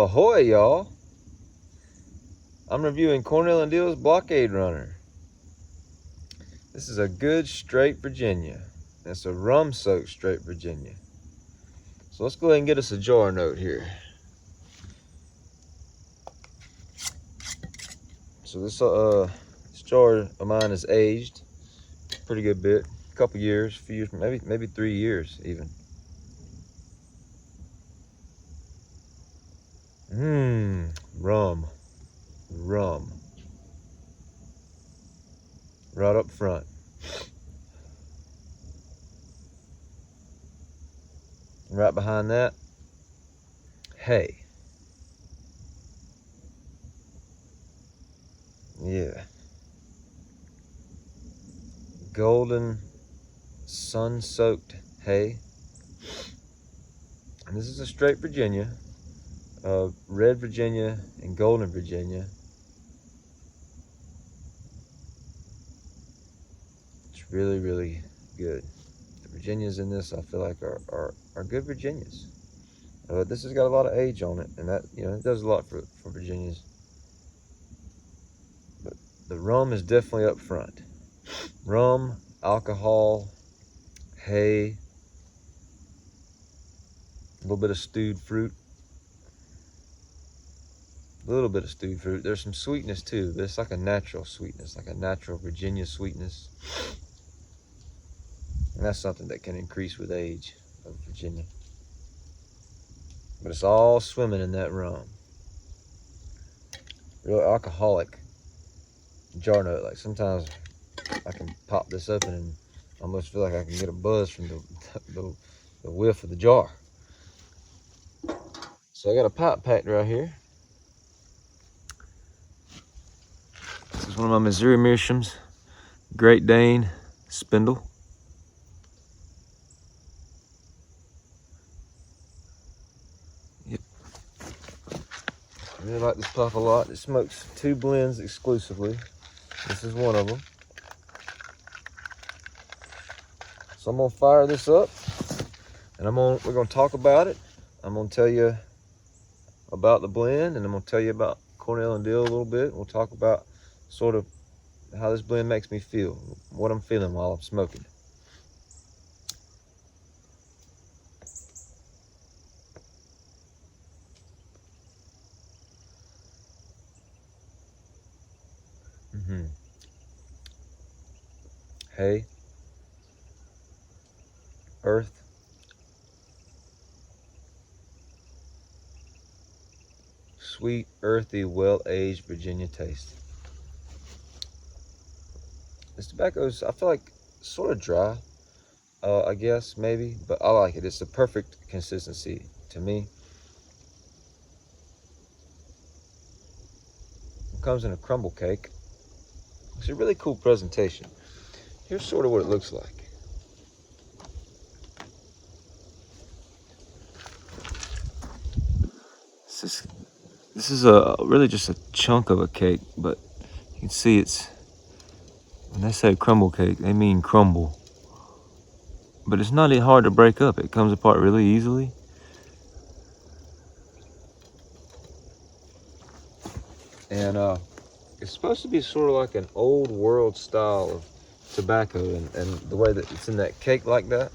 Well, ahoy, y'all. I'm reviewing Cornell Diehl's Blockade runner. This is a good straight Virginia. It's a rum-soaked straight Virginia. So let's go ahead and get us a jar note here. So this jar of mine is aged pretty good bit, a couple years, a few years, maybe 3 years even. Rum. Right up front. And right behind that, hay. Yeah. Golden, sun-soaked hay. And this is a straight Virginia. Red Virginia and golden Virginia. It's really, really good. The Virginias in this, I feel like, are good Virginias. This has got a lot of age on it, and that, it does a lot for Virginias. But the rum is definitely up front. Rum, alcohol, hay, a little bit of stewed fruit. There's some sweetness too, but it's like a natural sweetness, like a natural Virginia sweetness. And that's something that can increase with age of Virginia. But it's all swimming in that rum. Real alcoholic jar note. Like sometimes I can pop this open and almost feel like I can get a buzz from the whiff of the jar. So I got a pipe packed right here. This is one of my Missouri Meerschaums, Great Dane spindle. Yep. I really like this puff a lot. It smokes 2 blends exclusively. This is one of them. So I'm gonna fire this up, and we're gonna talk about it. I'm gonna tell you about the blend, and I'm gonna tell you about Cornell Diehl a little bit. We'll talk about sort of how this blend makes me feel, what I'm feeling while I'm smoking. Hay, earth, sweet, earthy, well-aged Virginia taste. This tobacco's, I feel like, sort of dry, I guess, maybe, but I like it. It's the perfect consistency to me. It comes in a crumble cake. It's a really cool presentation. Here's sort of what it looks like. This is really just a chunk of a cake, but you can see when they say crumble cake, they mean crumble. But it's not hard to break up. It comes apart really easily. And it's supposed to be sort of like an old world style of tobacco, and the way that it's in that cake like that.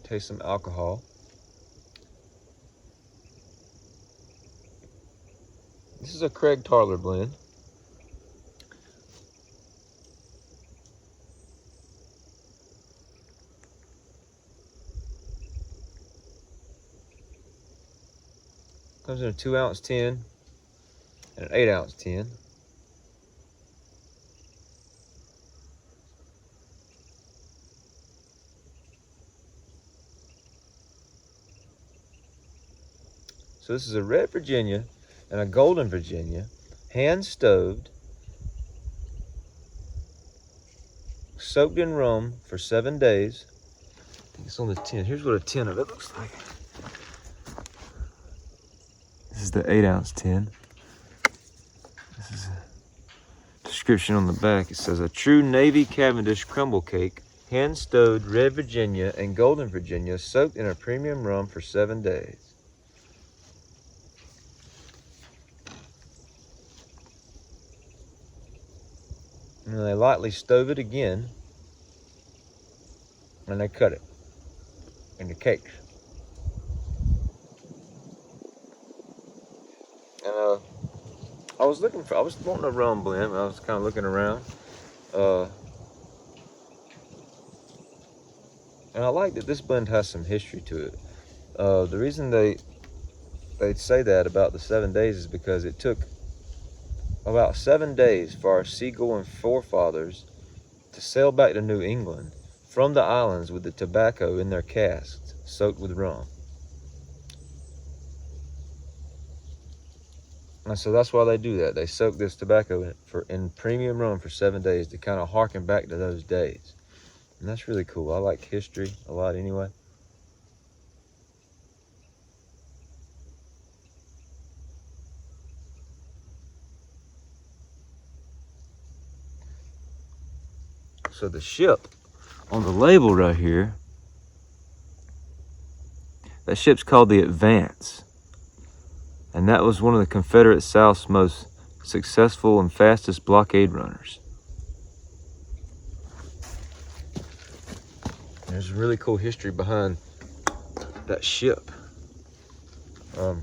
Taste some alcohol. This is a Craig Tarler blend. Comes in a 2-ounce tin and an 8-ounce tin. So this is a red Virginia and a golden Virginia, hand stoved, soaked in rum for 7 days. I think it's on the tin. Here's what a tin of it looks like. This is the 8-ounce tin. This is description on the back. It says, a true Navy Cavendish crumble cake, hand-stowed red Virginia and golden Virginia, soaked in a premium rum for 7 days. And then they lightly stove it again, and they cut it into cakes. And I was wanting a rum blend, and I was kind of looking around. And I like that this blend has some history to it. The reason they'd say that about the 7 days is because it took about 7 days for our seagoing forefathers to sail back to New England from the islands with the tobacco in their casks, soaked with rum. And so that's why they do that. They soak this tobacco in premium rum for 7 days to kind of harken back to those days. And that's really cool. I like history a lot anyway. So the ship on the label right here, that ship's called the Advance. And that was one of the Confederate South's most successful and fastest blockade runners. There's really cool history behind that ship. It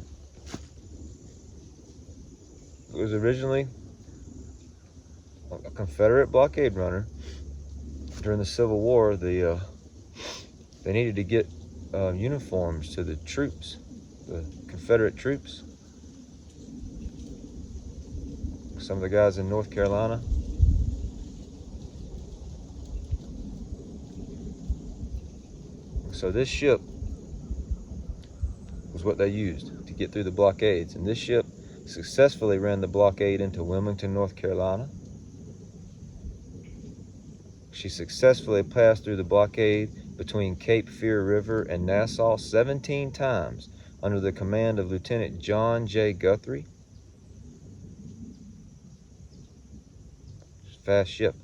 was originally a Confederate blockade runner. During the Civil War, they needed to get uniforms to the troops, the Confederate troops. Some of the guys in North Carolina. So this ship was what they used to get through the blockades. And this ship successfully ran the blockade into Wilmington, North Carolina. She successfully passed through the blockade between Cape Fear River and Nassau 17 times under the command of Lieutenant John J. Guthrie. Fast ship.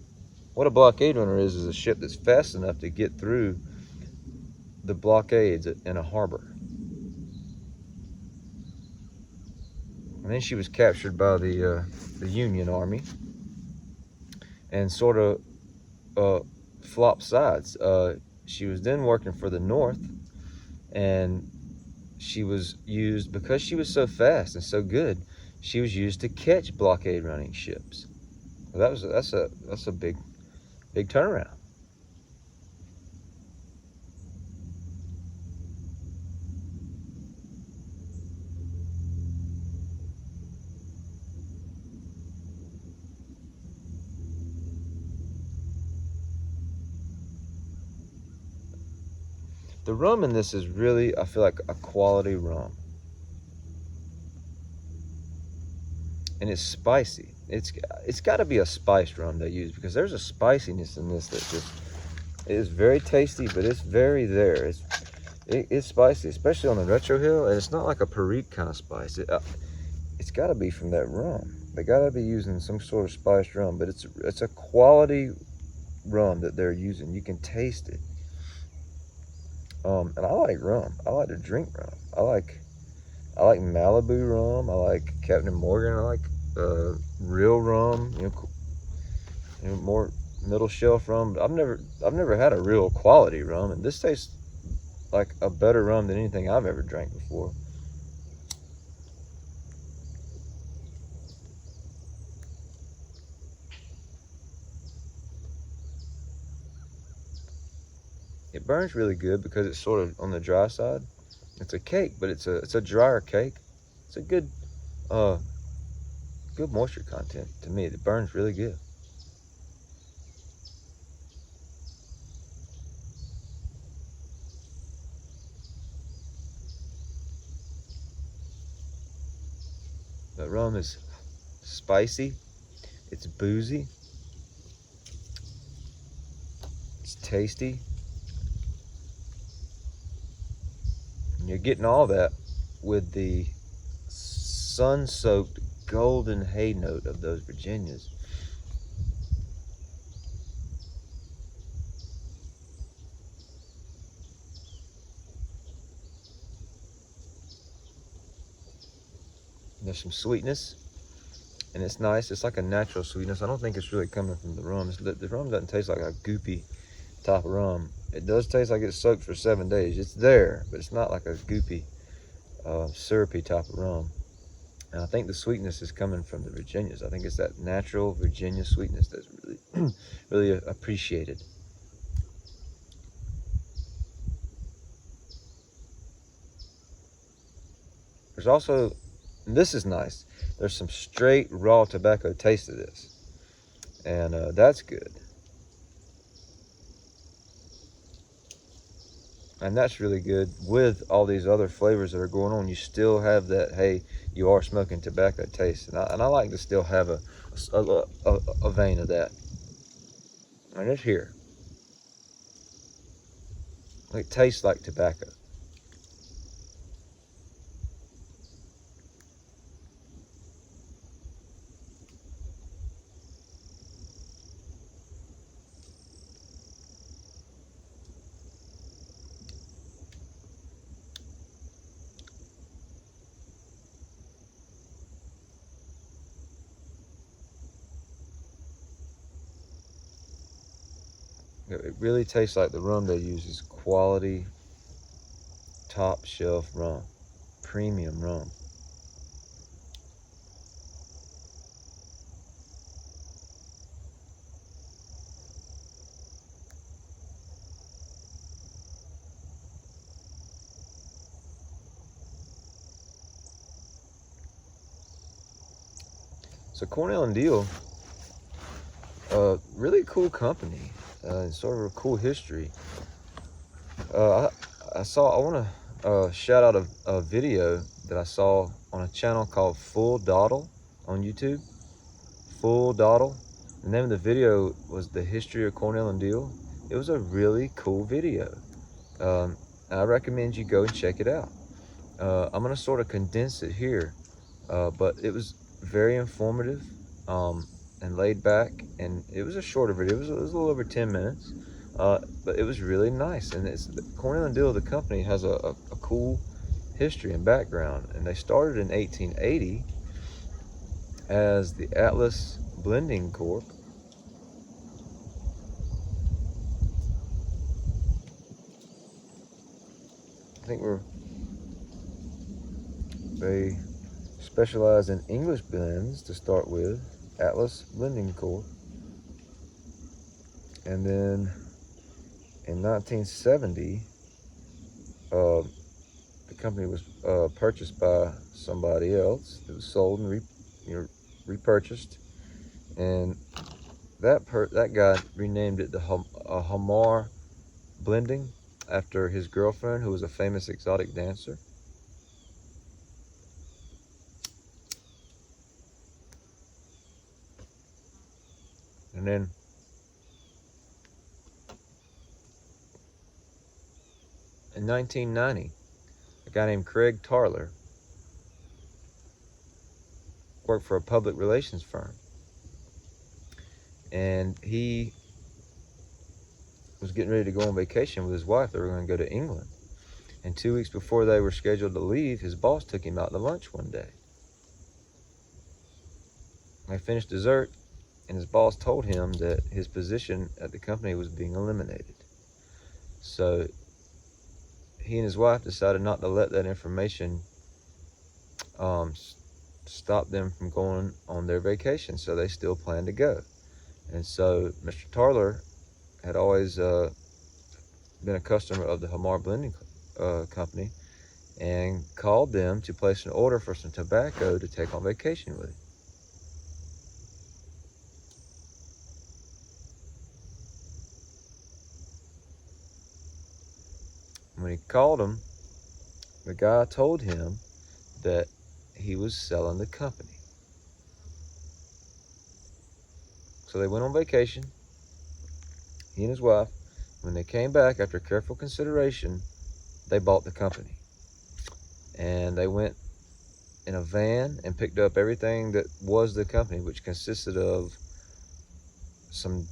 What a blockade runner is a ship that's fast enough to get through the blockades in a harbor. And then she was captured by the Union Army and sort of flopped sides. She was then working for the North, and she was used, because she was so fast and so good, she was used to catch blockade running ships. That's a big turnaround. The rum in this is really, I feel like, a quality rum. And it's spicy. It's got to be a spiced rum they use, because there's a spiciness in this that just is very tasty, but it's very there. It's spicy, especially on the Retro Hill, and it's not like a Perique kind of spice. It's got to be from that rum. They got to be using some sort of spiced rum, but it's a quality rum that they're using. You can taste it. And I like rum. I like to drink rum. I like Malibu rum. I like Captain Morgan. I like real rum. You know, more middle shelf rum. I've never had a real quality rum, and this tastes like a better rum than anything I've ever drank before. It burns really good because it's sort of on the dry side. It's a cake, but it's a drier cake. It's a good moisture content to me. It burns really good. The rum is spicy. It's boozy. It's tasty. And you're getting all that with the sun-soaked golden hay note of those Virginias. There's some sweetness, and it's nice. It's like a natural sweetness. I don't think it's really coming from the rum. The rum doesn't taste like a goopy type of rum. It does taste like it's soaked for 7 days. It's there, but it's not like a goopy, syrupy type of rum. And I think the sweetness is coming from the Virginias. I think it's that natural Virginia sweetness that's really, really appreciated. There's also, and this is nice, there's some straight raw tobacco taste to this. And that's good. And that's really good with all these other flavors that are going on. You still have that, hey, you are smoking tobacco taste. And I like to still have a vein of that. And it's here. It tastes like tobacco. It really tastes like the rum they use is quality, top shelf rum, premium rum. So Cornell Diehl, really cool company, sort of a cool history. I want to shout out a video that I saw on a channel called Full Dawdle on YouTube. Full Dawdle. The name of the video was The History of Cornell Diehl. It was a really cool video. I recommend you go and check it out. I'm going to sort of condense it here, but it was very informative and laid back, and it was a shorter video. It was a little over 10 minutes, but it was really nice. And Cornell Diehl, the company, has a cool history and background, and they started in 1880 as the Atlas Blending Corp. I think they specialize in English blends to start with, Atlas Blending Corp. And then in 1970, the company was purchased by somebody else. It was sold and repurchased, and that guy renamed it the Hamar Blending after his girlfriend, who was a famous exotic dancer. And then in 1990, a guy named Craig Tarler worked for a public relations firm, and he was getting ready to go on vacation with his wife. They were going to go to England, and 2 weeks before they were scheduled to leave, his boss took him out to lunch one day. They finished dessert, and his boss told him that his position at the company was being eliminated. So he and his wife decided not to let that information stop them from going on their vacation. So they still planned to go. And so Mr. Tarler had always been a customer of the Hamar Blending Company, and called them to place an order for some tobacco to take on vacation with him. When he called him, the guy told him that he was selling the company. So they went on vacation, he and his wife. When they came back, after careful consideration, they bought the company. And they went in a van and picked up everything that was the company, which consisted of some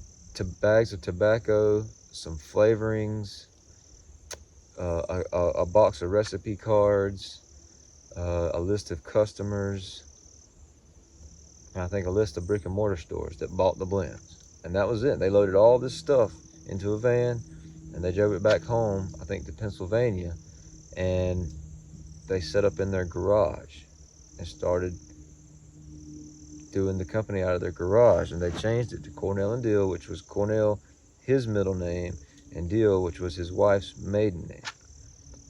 bags of tobacco, some flavorings, a box of recipe cards, a list of customers, and I think a list of brick and mortar stores that bought the blends. And that was it. They loaded all this stuff into a van and they drove it back home, I think to Pennsylvania, and they set up in their garage and started doing the company out of their garage. And they changed it to Cornell and Diehl, which was Cornell, his middle name, and Diehl, which was his wife's maiden name.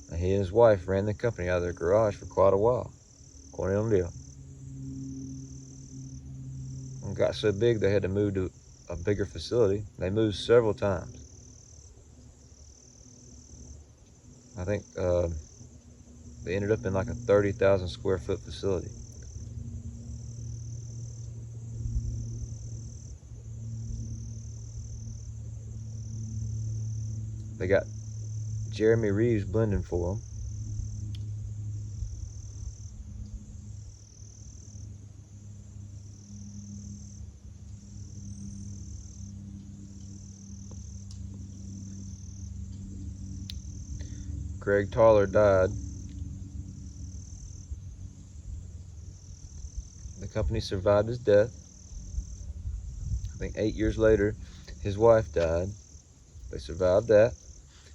And he and his wife ran the company out of their garage for quite a while. Cornell and Diehl. And got so big they had to move to a bigger facility. They moved several times. I think they ended up in like a 30,000 square foot facility. They got Jeremy Reeves blending for them. Greg Toller died. The company survived his death. I think 8 years later, his wife died. They survived that.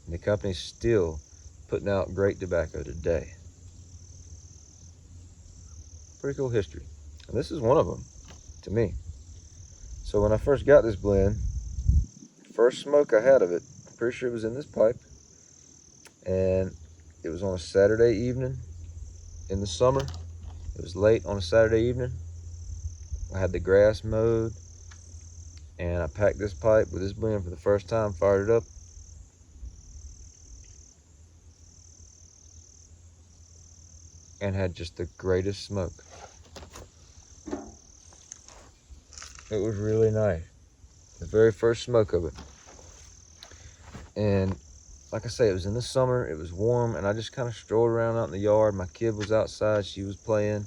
And the company's still putting out great tobacco today. Pretty cool history. And this is one of them, to me. So when I first got this blend, first smoke I had of it, I'm pretty sure it was in this pipe. And it was on a Saturday evening in the summer. It was late on a Saturday evening. I had the grass mowed, and I packed this pipe with this blend for the first time, fired it up. And had just the greatest smoke. It was really nice. The very first smoke of it. And like I say, it was in the summer, it was warm, and I just kind of strolled around out in the yard. My kid was outside, she was playing.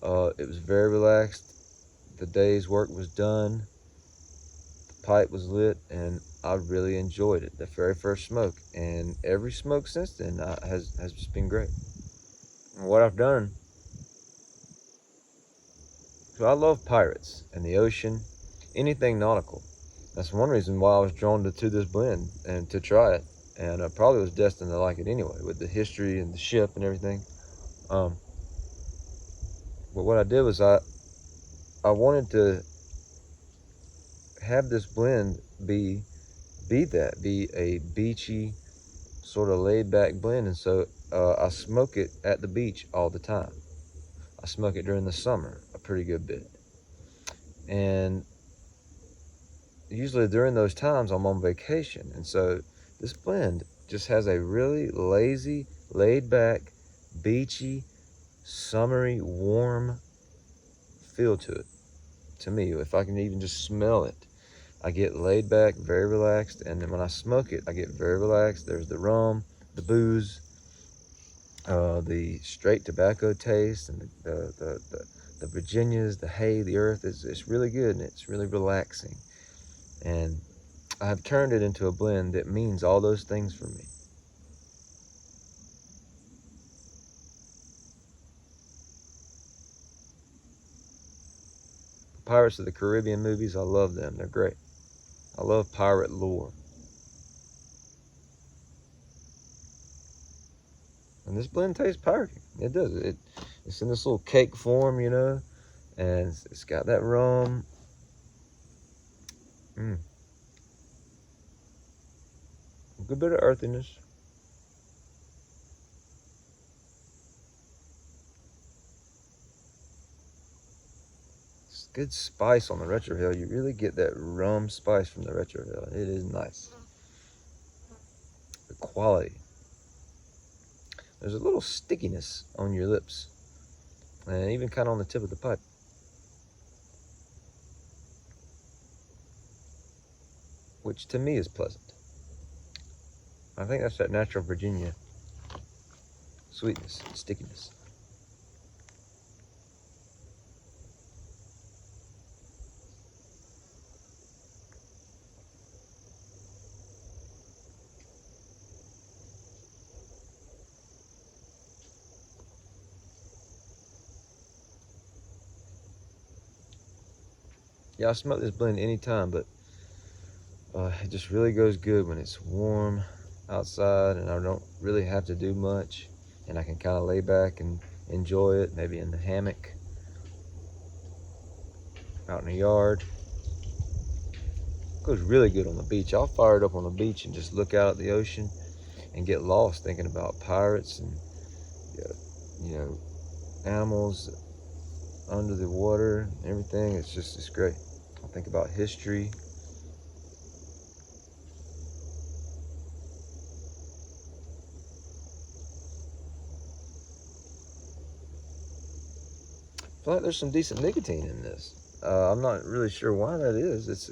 It was very relaxed. The day's work was done. The pipe was lit, and I really enjoyed it. The very first smoke. And every smoke since then has just been great. And what I've done, so I love pirates and the ocean, anything nautical. That's one reason why I was drawn to this blend and to try it. And I probably was destined to like it anyway, with the history and the ship and everything. But what I did was I wanted to have this blend be a beachy, sort of laid back blend. And so I smoke it at the beach all the time. I smoke it during the summer a pretty good bit. And usually during those times I'm on vacation. And so this blend just has a really lazy, laid back, beachy, summery, warm feel to it. To me, if I can even just smell it, I get laid back, very relaxed. And then when I smoke it, I get very relaxed. There's the rum, the booze, the straight tobacco taste, and the Virginias, the hay, the earth. It's really good, and it's really relaxing. And I've turned it into a blend that means all those things for me. Pirates of the Caribbean movies, I love them. They're great. I love pirate lore. And this blend tastes piratey. It does. It's in this little cake form, you know, and it's got that rum. A good bit of earthiness. It's good spice on the retrohale. You really get that rum spice from the retrohale. It is nice. The quality. There's a little stickiness on your lips, and even kind of on the tip of the pipe. Which to me is pleasant. I think that's that natural Virginia sweetness, stickiness. Yeah, I smoke this blend anytime, but it just really goes good when it's warm outside and I don't really have to do much, and I can kind of lay back and enjoy it, maybe in the hammock out in the yard. It goes really good on the beach. I'll fire it up on the beach and just look out at the ocean and get lost thinking about pirates and you know, animals under the water and everything. It's great. I think about history. I feel like there's some decent nicotine in this. I'm not really sure why that is. It's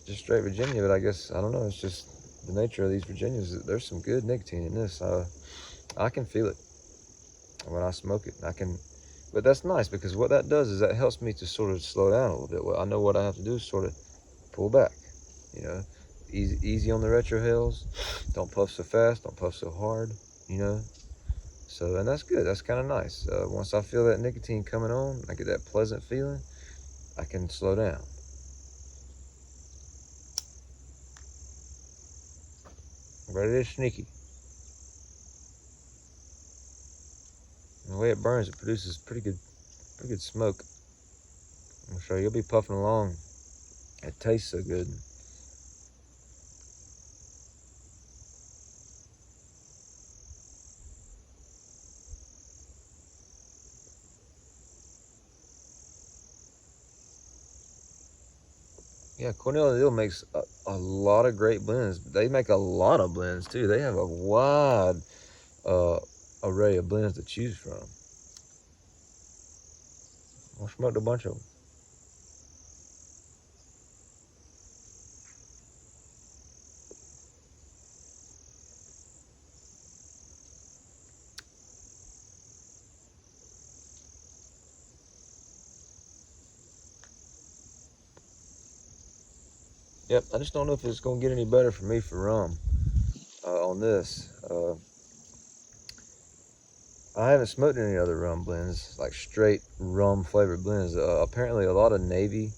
just straight Virginia, but I guess, I don't know, it's just the nature of these Virginias. There's some good nicotine in this. I can feel it when I smoke it. But that's nice, because what that does is that helps me to sort of slow down a little bit. Well, I know what I have to do is sort of pull back, you know, easy on the retrohales. Don't puff so fast, don't puff so hard, you know. So, and that's good. That's kind of nice. Once I feel that nicotine coming on, I get that pleasant feeling, I can slow down. But it is sneaky. And the way it burns, it produces pretty good smoke. I'm sure you'll be puffing along. It tastes so good. Yeah, Cornell Diehl makes a lot of great blends. They make a lot of blends too. They have a wide array of blends to choose from. I smoked a bunch of them. Yep, I just don't know if it's gonna get any better for me for rum on this. I haven't smoked any other rum blends, like straight rum flavored blends. Apparently a lot of Navy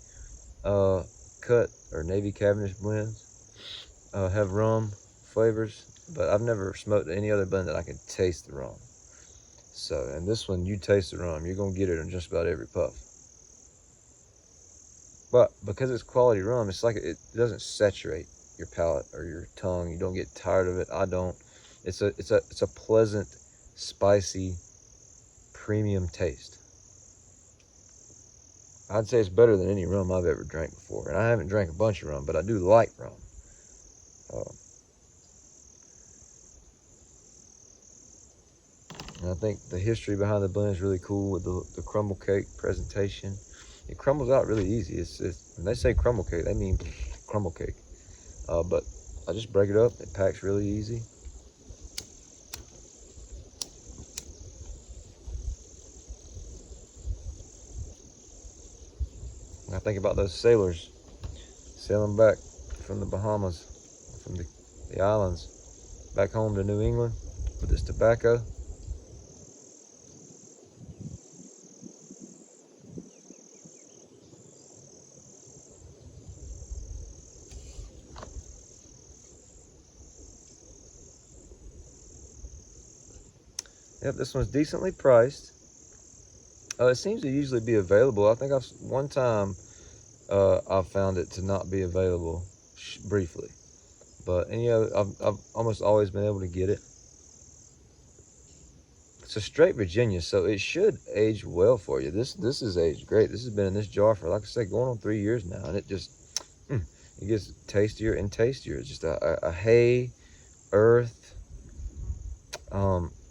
cut or Navy Cavendish blends have rum flavors, but I've never smoked any other blend that I can taste the rum. So, and this one, you taste the rum, you're gonna get it in just about every puff. But because it's quality rum, it's like it doesn't saturate your palate or your tongue. You don't get tired of it. I don't. It's a pleasant, spicy, premium taste. I'd say it's better than any rum I've ever drank before. And I haven't drank a bunch of rum, but I do like rum. And I think the history behind the blend is really cool with the crumble cake presentation. It crumbles out really easy. When they say crumble cake, they mean crumble cake. But I just break it up. It packs really easy. And I think about those sailors sailing back from the Bahamas, from the islands, back home to New England with this tobacco. Yep, this one's decently priced. It seems to usually be available. I think one time I found it to not be available briefly, but I've almost always been able to get it. It's a straight Virginia, so it should age well for you. This is aged great. This has been in this jar for, like I said, going on 3 years now, and it just it gets tastier and tastier. It's just a hay, earth,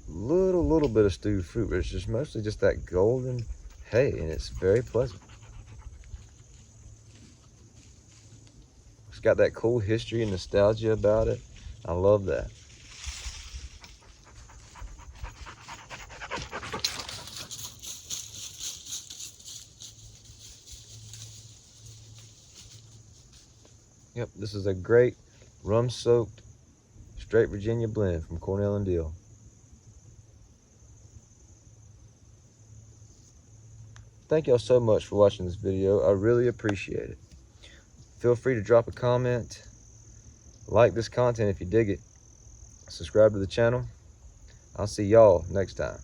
little bit of stewed fruit, but it's just mostly just that golden hay, and it's very pleasant. It's got that cool history and nostalgia about it. I love that. Yep, this is a great rum-soaked straight Virginia blend from Cornell and Diehl. Thank y'all so much for watching this video. I really appreciate it. Feel free to drop a comment, like this content if you dig it, subscribe to the channel. I'll see y'all next time.